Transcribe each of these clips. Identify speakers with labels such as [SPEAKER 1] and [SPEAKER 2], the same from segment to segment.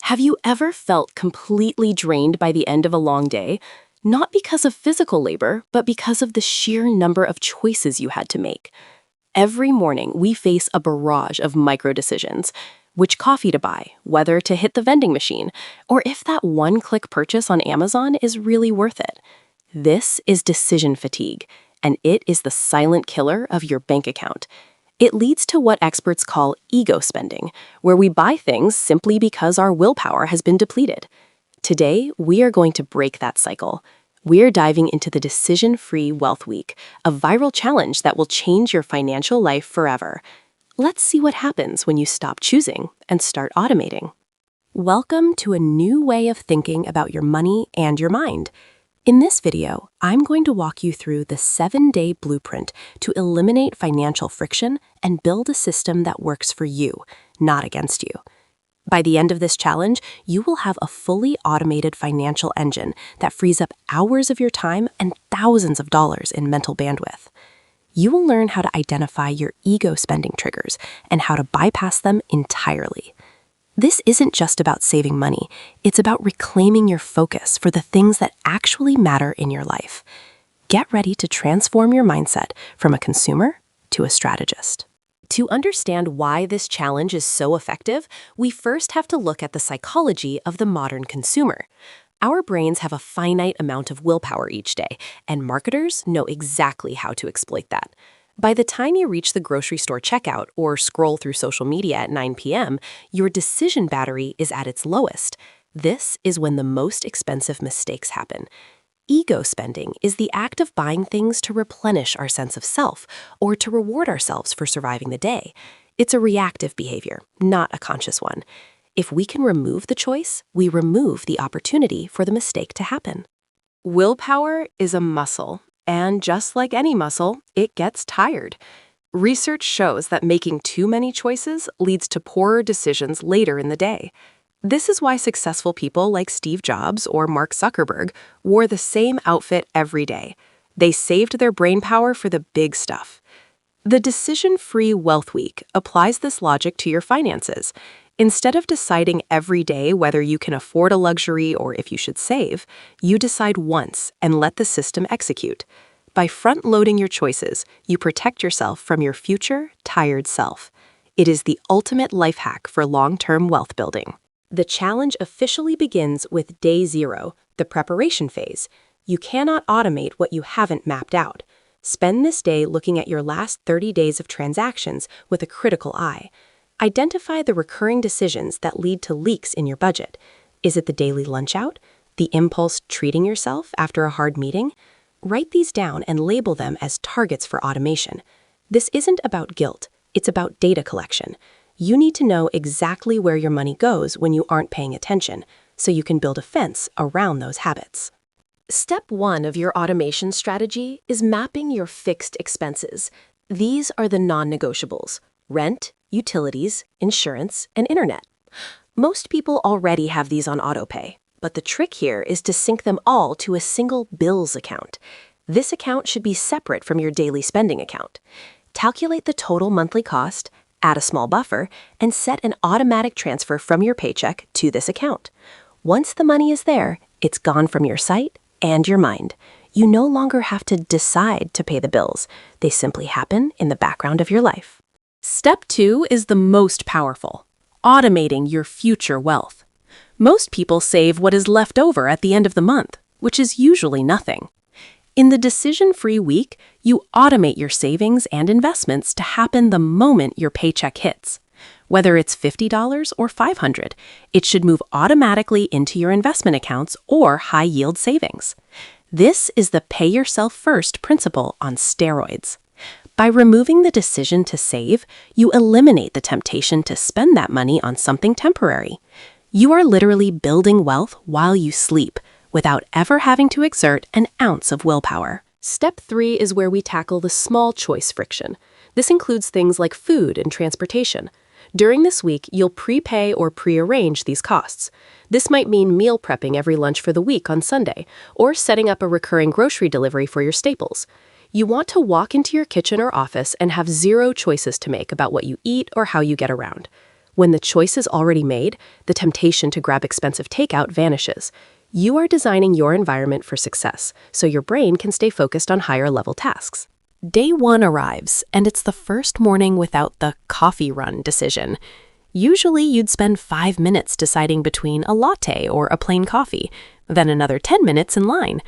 [SPEAKER 1] Have you ever felt completely drained by the end of a long day? Not because of physical labor, but because of the sheer number of choices you had to make. Every morning, we face a barrage of micro decisions. Which coffee to buy, whether to hit the vending machine, or if that one-click purchase on Amazon is really worth it. This is decision fatigue, and it is the silent killer of your bank account. It leads to what experts call ego spending, where we buy things simply because our willpower has been depleted. Today, we are going to break that cycle. We're diving into the Decision-Free Wealth Week, a viral challenge that will change your financial life forever. Let's see what happens when you stop choosing and start automating. Welcome to a new way of thinking about your money and your mind. In this video, I'm going to walk you through the 7-day blueprint to eliminate financial friction and build a system that works for you, not against you. By the end of this challenge, you will have a fully automated financial engine that frees up hours of your time and thousands of dollars in mental bandwidth. You will learn how to identify your ego spending triggers and how to bypass them entirely. This isn't just about saving money, it's about reclaiming your focus for the things that actually matter in your life. Get ready to transform your mindset from a consumer to a strategist. To understand why this challenge is so effective, we first have to look at the psychology of the modern consumer. Our brains have a finite amount of willpower each day, and marketers know exactly how to exploit that. By the time you reach the grocery store checkout or scroll through social media at 9 p.m., your decision battery is at its lowest. This is when the most expensive mistakes happen. Ego spending is the act of buying things to replenish our sense of self or to reward ourselves for surviving the day. It's a reactive behavior, not a conscious one. If we can remove the choice, we remove the opportunity for the mistake to happen. Willpower is a muscle. And just like any muscle, it gets tired. Research shows that making too many choices leads to poorer decisions later in the day. This is why successful people like Steve Jobs or Mark Zuckerberg wore the same outfit every day. They saved their brain power for the big stuff. The Decision-Free Wealth Week applies this logic to your finances. Instead of deciding every day whether you can afford a luxury or if you should save, you decide once and let the system execute. By front-loading your choices, you protect yourself from your future, tired self. It is the ultimate life hack for long-term wealth building. The challenge officially begins with Day 0, the preparation phase. You cannot automate what you haven't mapped out. Spend this day looking at your last 30 days of transactions with a critical eye. Identify the recurring decisions that lead to leaks in your budget. Is it the daily lunch out? The impulse treating yourself after a hard meeting? Write these down and label them as targets for automation. This isn't about guilt, it's about data collection. You need to know exactly where your money goes when you aren't paying attention, so you can build a fence around those habits. Step 1 of your automation strategy is mapping your fixed expenses. These are the non-negotiables: rent, utilities, insurance, and internet. Most people already have these on autopay, but the trick here is to sync them all to a single bills account. This account should be separate from your daily spending account. Calculate the total monthly cost, add a small buffer, and set an automatic transfer from your paycheck to this account. Once the money is there, it's gone from your sight and your mind. You no longer have to decide to pay the bills. They simply happen in the background of your life. Step 2 is the most powerful: automating your future wealth. Most people save what is left over at the end of the month, which is usually nothing. In the Decision-Free Week, you automate your savings and investments to happen the moment your paycheck hits. Whether it's $50 or $500, it should move automatically into your investment accounts or high-yield savings. This is the pay yourself first principle on steroids. By removing the decision to save, you eliminate the temptation to spend that money on something temporary. You are literally building wealth while you sleep, without ever having to exert an ounce of willpower. Step 3 is where we tackle the small choice friction. This includes things like food and transportation. During this week, you'll prepay or prearrange these costs. This might mean meal prepping every lunch for the week on Sunday, or setting up a recurring grocery delivery for your staples. You want to walk into your kitchen or office and have zero choices to make about what you eat or how you get around. When the choice is already made, the temptation to grab expensive takeout vanishes. You are designing your environment for success, so your brain can stay focused on higher-level tasks. Day 1 arrives, and it's the first morning without the coffee run decision. Usually, you'd spend 5 minutes deciding between a latte or a plain coffee, then another 10 minutes in line.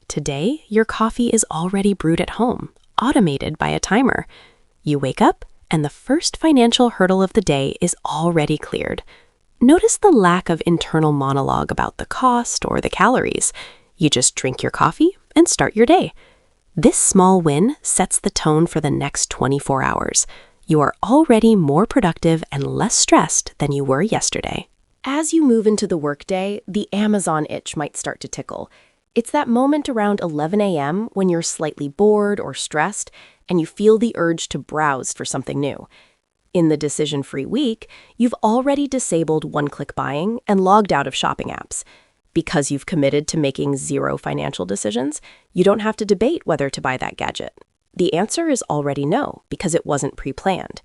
[SPEAKER 1] Today, your coffee is already brewed at home, automated by a timer. You wake up, and the first financial hurdle of the day is already cleared. Notice the lack of internal monologue about the cost or the calories. You just drink your coffee and start your day. This small win sets the tone for the next 24 hours. You are already more productive and less stressed than you were yesterday. As you move into the workday, the Amazon itch might start to tickle. It's that moment around 11 a.m. when you're slightly bored or stressed, and you feel the urge to browse for something new. In the decision-free week, you've already disabled one-click buying and logged out of shopping apps. Because you've committed to making zero financial decisions, you don't have to debate whether to buy that gadget. The answer is already no, because it wasn't pre-planned.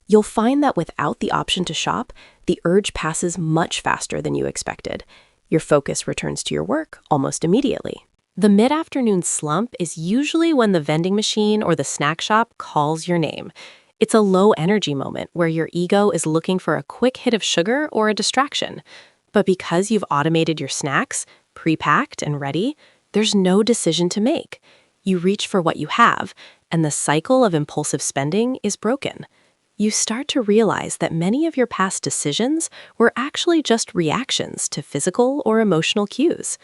[SPEAKER 1] You'll find that without the option to shop, the urge passes much faster than you expected. Your focus returns to your work almost immediately. The mid-afternoon slump is usually when the vending machine or the snack shop calls your name. It's a low-energy moment where your ego is looking for a quick hit of sugar or a distraction. But because you've automated your snacks, pre-packed and ready, there's no decision to make. You reach for what you have, and the cycle of impulsive spending is broken. You start to realize that many of your past decisions were actually just reactions to physical or emotional cues.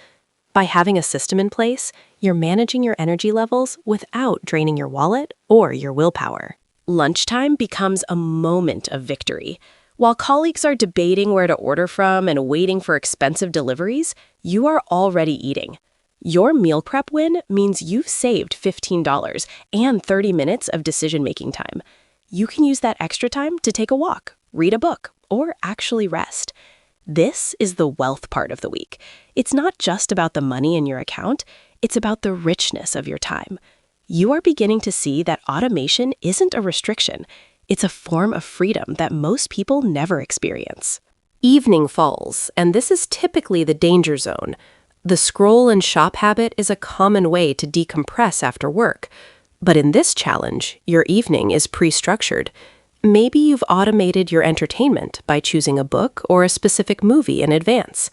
[SPEAKER 1] By having a system in place, you're managing your energy levels without draining your wallet or your willpower. Lunchtime becomes a moment of victory. While colleagues are debating where to order from and waiting for expensive deliveries, you are already eating. Your meal prep win means you've saved $15 and 30 minutes of decision-making time. You can use that extra time to take a walk, read a book, or actually rest. This is the wealth part of the week. It's not just about the money in your account, it's about the richness of your time. You are beginning to see that automation isn't a restriction. It's a form of freedom that most people never experience. Evening falls, and this is typically the danger zone. The scroll and shop habit is a common way to decompress after work. But in this challenge, your evening is pre-structured. Maybe you've automated your entertainment by choosing a book or a specific movie in advance.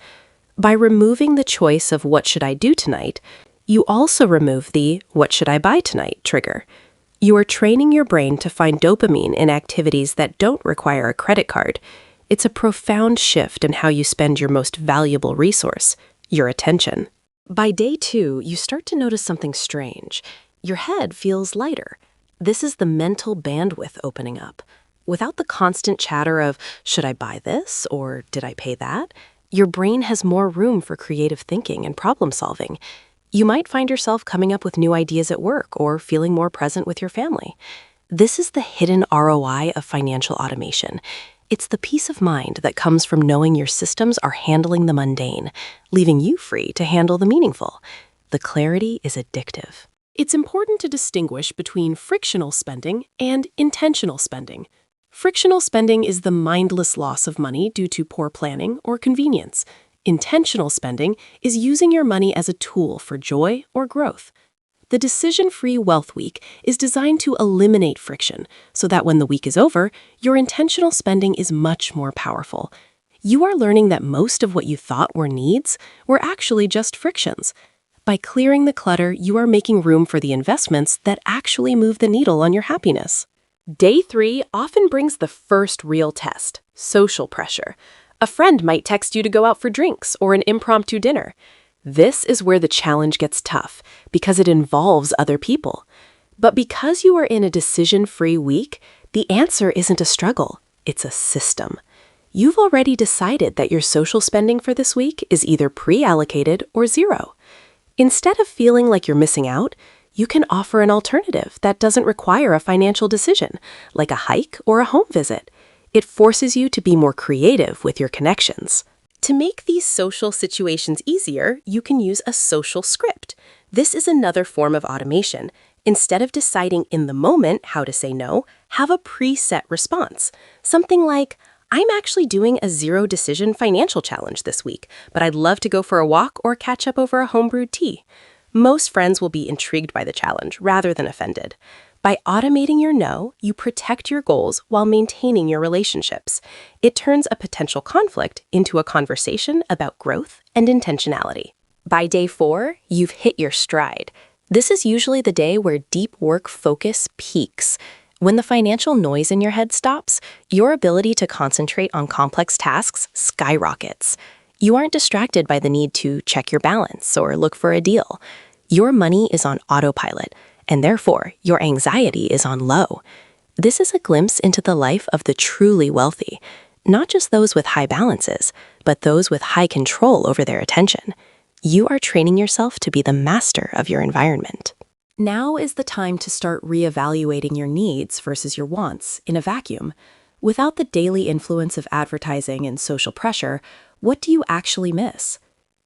[SPEAKER 1] By removing the choice of what should I do tonight, you also remove the what should I buy tonight trigger. You are training your brain to find dopamine in activities that don't require a credit card. It's a profound shift in how you spend your most valuable resource, your attention. By day 2, you start to notice something strange. Your head feels lighter. This is the mental bandwidth opening up. Without the constant chatter of, should I buy this or did I pay that? Your brain has more room for creative thinking and problem solving. You might find yourself coming up with new ideas at work or feeling more present with your family. This is the hidden ROI of financial automation. It's the peace of mind that comes from knowing your systems are handling the mundane, leaving you free to handle the meaningful. The clarity is addictive. It's important to distinguish between frictional spending and intentional spending. Frictional spending is the mindless loss of money due to poor planning or convenience. Intentional spending is using your money as a tool for joy or growth. The Decision-Free Wealth Week is designed to eliminate friction so that when the week is over, your intentional spending is much more powerful. You are learning that most of what you thought were needs were actually just frictions. By clearing the clutter, you are making room for the investments that actually move the needle on your happiness. Day 3 often brings the first real test, social pressure. A friend might text you to go out for drinks or an impromptu dinner. This is where the challenge gets tough because it involves other people. But because you are in a decision-free week, the answer isn't a struggle, it's a system. You've already decided that your social spending for this week is either pre-allocated or zero. Instead of feeling like you're missing out, you can offer an alternative that doesn't require a financial decision, like a hike or a home visit. It forces you to be more creative with your connections. To make these social situations easier, you can use a social script. This is another form of automation. Instead of deciding in the moment how to say no, have a preset response. Something like, I'm actually doing a zero decision financial challenge this week, but I'd love to go for a walk or catch up over a homebrewed tea. Most friends will be intrigued by the challenge rather than offended. By automating your no, you protect your goals while maintaining your relationships. It turns a potential conflict into a conversation about growth and intentionality. By day 4, you've hit your stride. This is usually the day where deep work focus peaks. When the financial noise in your head stops, your ability to concentrate on complex tasks skyrockets. You aren't distracted by the need to check your balance or look for a deal. Your money is on autopilot, and therefore your anxiety is on low. This is a glimpse into the life of the truly wealthy, not just those with high balances, but those with high control over their attention. You are training yourself to be the master of your environment. Now is the time to start reevaluating your needs versus your wants in a vacuum. Without the daily influence of advertising and social pressure, what do you actually miss?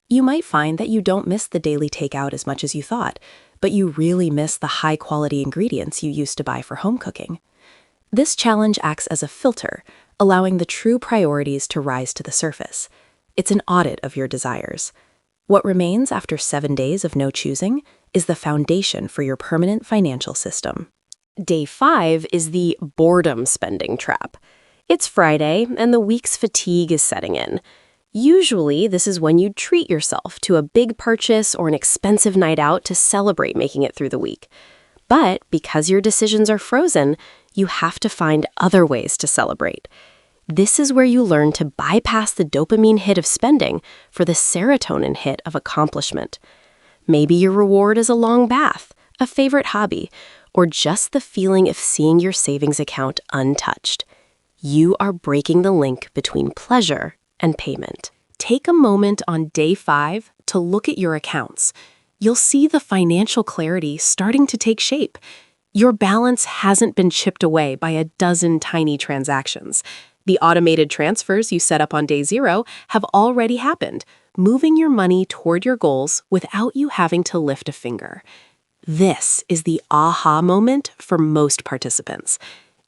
[SPEAKER 1] You might find that you don't miss the daily takeout as much as you thought, but you really miss the high-quality ingredients you used to buy for home cooking. This challenge acts as a filter, allowing the true priorities to rise to the surface. It's an audit of your desires. What remains after 7 days of no choosing is the foundation for your permanent financial system. Day 5 is the boredom spending trap. It's Friday, and the week's fatigue is setting in. Usually, this is when you treat yourself to a big purchase or an expensive night out to celebrate making it through the week. But because your decisions are frozen, you have to find other ways to celebrate. This is where you learn to bypass the dopamine hit of spending for the serotonin hit of accomplishment. Maybe your reward is a long bath, a favorite hobby, or just the feeling of seeing your savings account untouched. You are breaking the link between pleasure and payment. Take a moment on day 5 to look at your accounts. You'll see the financial clarity starting to take shape. Your balance hasn't been chipped away by a dozen tiny transactions. The automated transfers you set up on day 0 have already happened, moving your money toward your goals without you having to lift a finger. This is the aha moment for most participants.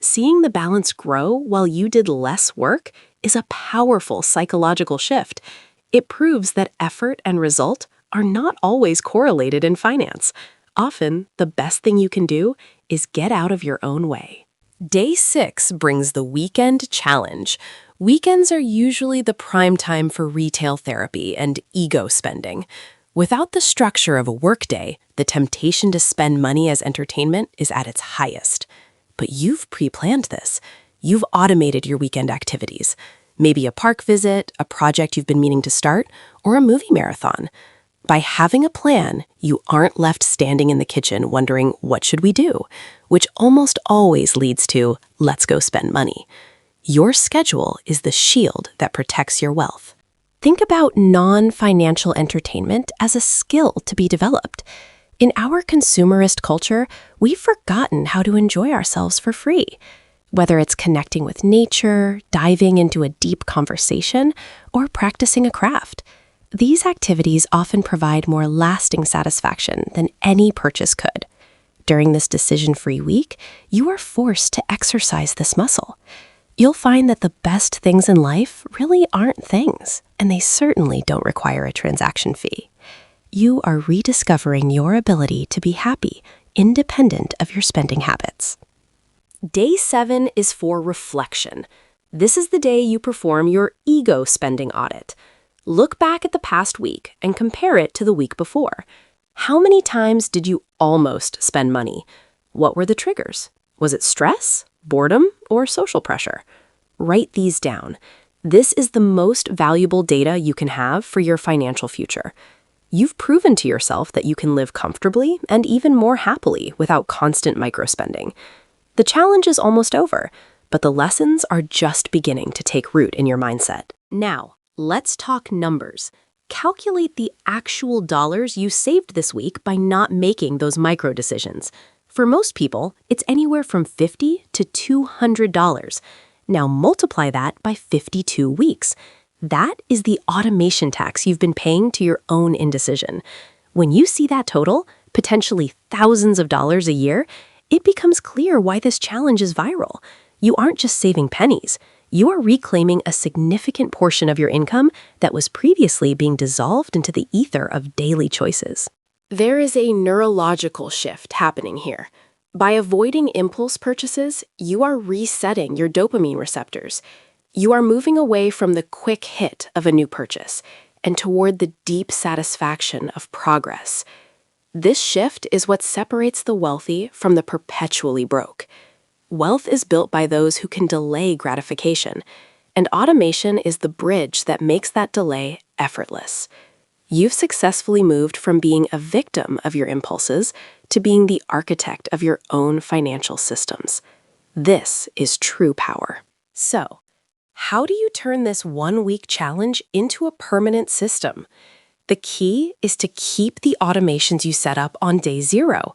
[SPEAKER 1] Seeing the balance grow while you did less work is a powerful psychological shift. It proves that effort and result are not always correlated in finance. Often, the best thing you can do is get out of your own way. Day 6 brings the weekend challenge. Weekends are usually the prime time for retail therapy and ego spending. Without the structure of a workday, the temptation to spend money as entertainment is at its highest. But you've pre-planned this. You've automated your weekend activities. Maybe a park visit, a project you've been meaning to start, or a movie marathon. By having a plan, you aren't left standing in the kitchen wondering, what should we do? Which almost always leads to, let's go spend money. Your schedule is the shield that protects your wealth. Think about non-financial entertainment as a skill to be developed. In our consumerist culture, we've forgotten how to enjoy ourselves for free. Whether it's connecting with nature, diving into a deep conversation, or practicing a craft. These activities often provide more lasting satisfaction than any purchase could. During this decision-free week, you are forced to exercise this muscle. You'll find that the best things in life really aren't things, and they certainly don't require a transaction fee. You are rediscovering your ability to be happy, independent of your spending habits. Day 7 is for reflection. This is the day you perform your ego spending audit. Look back at the past week and compare it to the week before. How many times did you almost spend money? What were the triggers? Was it stress, boredom, or social pressure? Write these down. This is the most valuable data you can have for your financial future. You've proven to yourself that you can live comfortably and even more happily without constant microspending. The challenge is almost over, but the lessons are just beginning to take root in your mindset. Now, let's talk numbers. Calculate the actual dollars you saved this week by not making those micro decisions. For most people, it's anywhere from $50 to $200. Now multiply that by 52 weeks. That is the automation tax you've been paying to your own indecision. When you see that total, potentially thousands of dollars a year, it becomes clear why this challenge is viral. You aren't just saving pennies. You are reclaiming a significant portion of your income that was previously being dissolved into the ether of daily choices. There is a neurological shift happening here. By avoiding impulse purchases, you are resetting your dopamine receptors. You are moving away from the quick hit of a new purchase and toward the deep satisfaction of progress. This shift is what separates the wealthy from the perpetually broke. Wealth is built by those who can delay gratification, and automation is the bridge that makes that delay effortless. You've successfully moved from being a victim of your impulses to being the architect of your own financial systems. This is true power. So, how do you turn this one-week challenge into a permanent system? The key is to keep the automations you set up on day 0.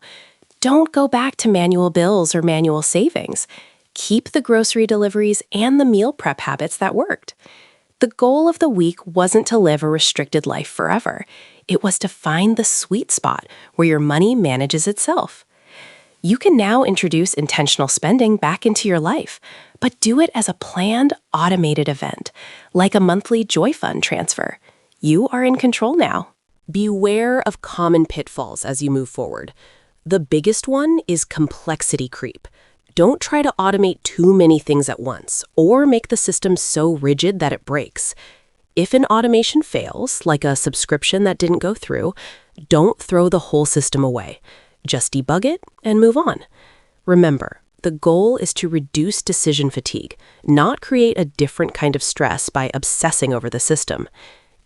[SPEAKER 1] Don't go back to manual bills or manual savings. Keep the grocery deliveries and the meal prep habits that worked. The goal of the week wasn't to live a restricted life forever. It was to find the sweet spot where your money manages itself. You can now introduce intentional spending back into your life, but do it as a planned, automated event, like a monthly Joy Fund transfer. You are in control now. Beware of common pitfalls as you move forward. The biggest one is complexity creep. Don't try to automate too many things at once or make the system so rigid that it breaks. If an automation fails, like a subscription that didn't go through, don't throw the whole system away. Just debug it and move on. Remember, the goal is to reduce decision fatigue, not create a different kind of stress by obsessing over the system.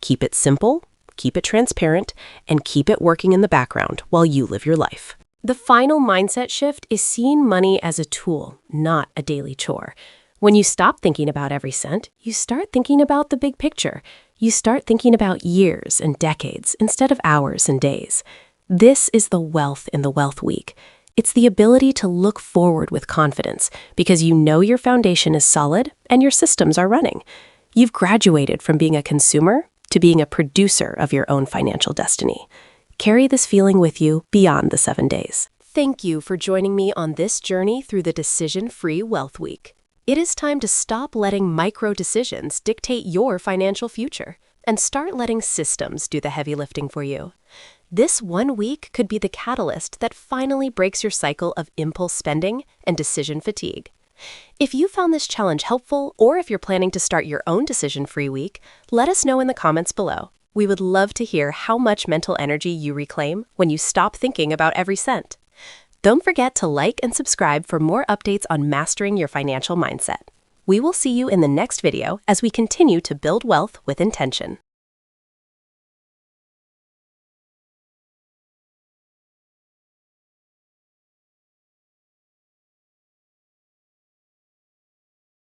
[SPEAKER 1] Keep it simple, keep it transparent, and keep it working in the background while you live your life. The final mindset shift is seeing money as a tool, not a daily chore. When you stop thinking about every cent, you start thinking about the big picture. You start thinking about years and decades instead of hours and days. This is the wealth in the Wealth Week. It's the ability to look forward with confidence because you know your foundation is solid and your systems are running. You've graduated from being a consumer to being a producer of your own financial destiny. Carry this feeling with you beyond the 7 days. Thank you for joining me on this journey through the Decision-Free Wealth Week. It is time to stop letting micro-decisions dictate your financial future and start letting systems do the heavy lifting for you. This 1 week could be the catalyst that finally breaks your cycle of impulse spending and decision fatigue. If you found this challenge helpful, or if you're planning to start your own decision-free week, let us know in the comments below. We would love to hear how much mental energy you reclaim when you stop thinking about every cent. Don't forget to like and subscribe for more updates on mastering your financial mindset. We will see you in the next video as we continue to build wealth with intention.